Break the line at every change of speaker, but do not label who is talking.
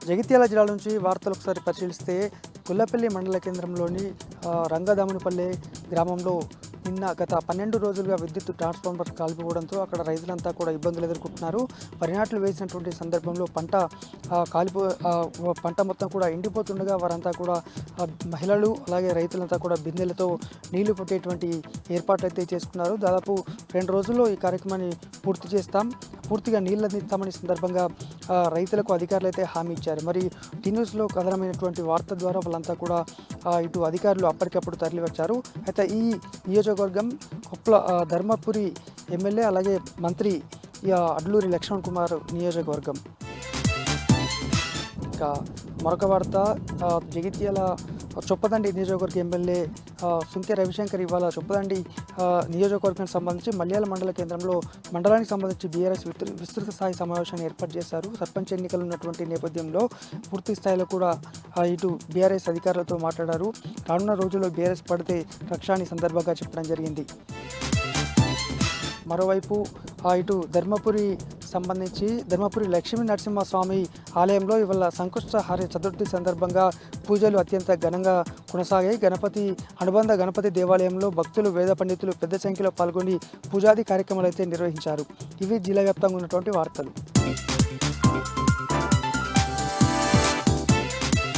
జగిత్యాల జిల్లా నుంచి వార్తలు ఒకసారి పరిశీలిస్తే గుల్లపల్లి మండల కేంద్రంలోని రంగదామునిపల్లె గ్రామంలో నిన్న గత 12 రోజులుగా విద్యుత్ ట్రాన్స్ఫార్మర్ కాలిపోవడంతో అక్కడ రైతులంతా కూడా ఇబ్బందులు ఎదుర్కొంటున్నారు. వరి నాట్లు వేసినటువంటి సందర్భంలో పంట మొత్తం కూడా ఎండిపోతుండగా వారంతా కూడా మహిళలు అలాగే రైతులంతా కూడా బిందెలతో నీళ్లు పట్టేటువంటి ఏర్పాట్లు అయితే చేసుకున్నారు. దాదాపు 2 రోజుల్లో ఈ కార్యక్రమాన్ని పూర్తి చేస్తాం, పూర్తిగా నీళ్ళు అందిస్తామని సందర్భంగా రైతులకు అధికారులు అయితే హామీ ఇచ్చారు. మరి టీ న్యూస్లో కథనమైనటువంటి వార్త ద్వారా వాళ్ళంతా కూడా ఇటు అధికారులు అప్పటికప్పుడు తరలి వచ్చారు. అయితే ఈ నియోజకవర్గం ధర్మపురి ఎమ్మెల్యే అలాగే మంత్రి అడ్లూరి లక్ష్మణ్ కుమార్ నియోజకవర్గం. ఇంకా మరొక వార్త, జగిత్యాల చొప్పదండి నియోజకవర్గ ఎమ్మెల్యే సుంకె రవిశంకర్ ఇవాళ చొప్పదండి నియోజకవర్గానికి సంబంధించి మల్యాల మండల కేంద్రంలో మండలానికి సంబంధించి బీఆర్ఎస్ విస్తృత స్థాయి సమావేశాన్ని ఏర్పాటు చేశారు. సర్పంచ్ ఎన్నికలు ఉన్నటువంటి నేపథ్యంలో పూర్తి స్థాయిలో కూడా ఇటు బీఆర్ఎస్ అధికారులతో మాట్లాడారు. రానున్న రోజుల్లో బీఆర్ఎస్ పడితే రక్షాని సందర్భంగా చెప్పడం జరిగింది. మరోవైపు ఇటు ధర్మపురి లక్ష్మీ నరసింహస్వామి ఆలయంలో ఇవాళ సంకష్టహార చతుర్థి సందర్భంగా పూజలు అత్యంత ఘనంగా కొనసాగాయి. అనుబంధ గణపతి దేవాలయంలో భక్తులు వేద పండితులు పెద్ద సంఖ్యలో పాల్గొని పూజాది కార్యక్రమాలు అయితే నిర్వహించారు. ఇవి జిల్లా వ్యాప్తంగా ఉన్నటువంటి వార్తలు.